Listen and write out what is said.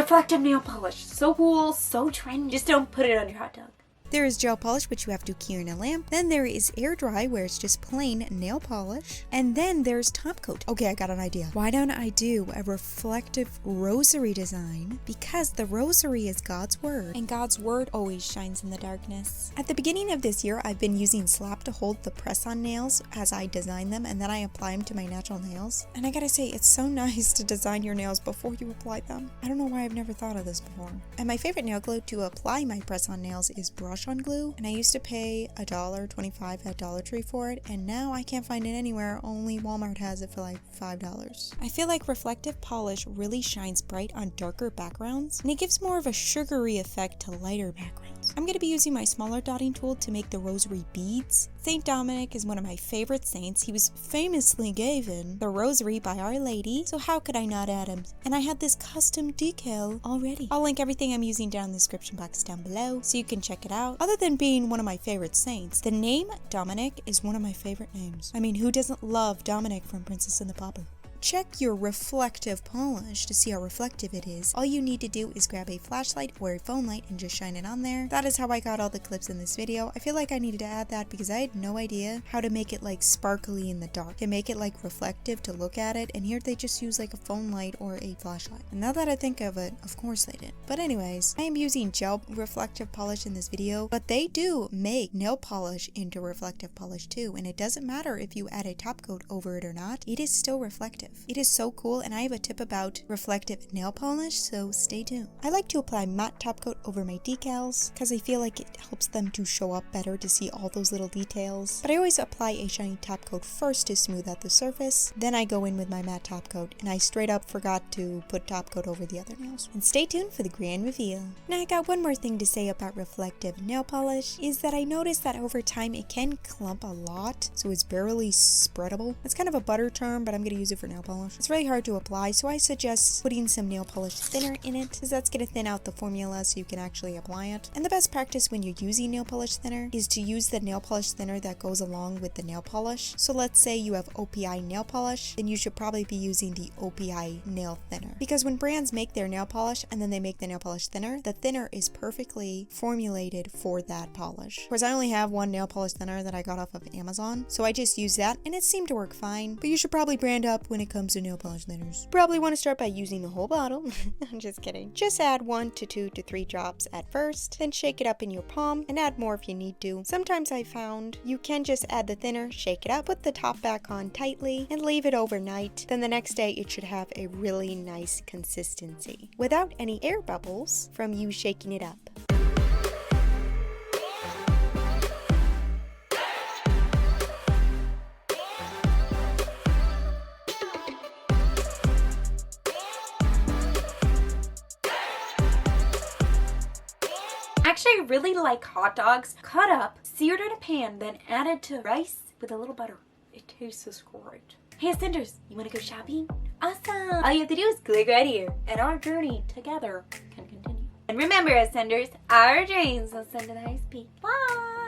reflective nail polish. So cool, so trendy. Just don't put it on your hot dog. There is gel polish, which you have to cure in a lamp. Then there is air dry, where it's just plain nail polish. And then there's top coat. Okay, I got an idea. Why don't I do a reflective rosary design? Because the rosary is God's word, and God's word always shines in the darkness. At the beginning of this year, I've been using slaph to hold the press-on nails as I design them, and then I apply them to my natural nails. And I gotta say, it's so nice to design your nails before you apply them. I don't know why I've never thought of this before. And my favorite nail glue to apply my press-on nails is brush on glue, and I used to pay $1.25 at Dollar Tree for it, and now I can't find it anywhere. Only Walmart has it for like $5. I feel like reflective polish really shines bright on darker backgrounds, and it gives more of a sugary effect to lighter backgrounds. I'm going to be using my smaller dotting tool to make the rosary beads. Saint Dominic is one of my favorite saints. He was famously given the rosary by Our Lady, so how could I not add him? And I had this custom decal already. I'll link everything I'm using down in the description box down below so you can check it out. Other than being one of my favorite saints, the name Dominic is one of my favorite names. I mean, who doesn't love Dominic from Princess and the Pauper? Check your reflective polish to see how reflective it is. All you need to do is grab a flashlight or a phone light and just shine it on there. That is how I got all the clips in this video. I feel like I needed to add that because I had no idea how to make it like sparkly in the dark, to make it like reflective to look at it, and here they just use like a phone light or a flashlight. And now that I think of it, of course they did. But anyways, I am using gel reflective polish in this video, but they do make nail polish into reflective polish too, and it doesn't matter if you add a top coat over it or not, it is still reflective. It is so cool, and I have a tip about reflective nail polish, so stay tuned. I like to apply matte top coat over my decals because I feel like it helps them to show up better to see all those little details. But I always apply a shiny top coat first to smooth out the surface, then I go in with my matte top coat, and I straight up forgot to put top coat over the other nails. And stay tuned for the grand reveal. Now I got one more thing to say about reflective nail polish, is that I noticed that over time it can clump a lot, so it's barely spreadable. It's kind of a butter term, but I'm going to use it for nail polish. It's really hard to apply, so I suggest putting some nail polish thinner in it, because that's going to thin out the formula so you can actually apply it. And the best practice when you're using nail polish thinner is to use the nail polish thinner that goes along with the nail polish. So let's say you have OPI nail polish, then you should probably be using the OPI nail thinner. Because when brands make their nail polish and then they make the nail polish thinner, the thinner is perfectly formulated for that polish. Of course, I only have one nail polish thinner that I got off of Amazon, so I just use that, and it seemed to work fine. But you should probably brand up when it comes to nail polish thinners. Probably want to start by using the whole bottle. I'm just kidding. Just add 1 to 2 to 3 drops at first, then shake it up in your palm and add more if you need to. Sometimes I found you can just add the thinner, shake it up, put the top back on tightly, and leave it overnight. Then the next day it should have a really nice consistency without any air bubbles from you shaking it up. Actually, I really like hot dogs cut up, seared in a pan, then added to rice with a little butter. It tastes great. Hey Ascenders, you want to go shopping? Awesome! All you have to do is click right here, and our journey together can continue. And remember, Ascenders, our dreams will send to the highest peak. Bye!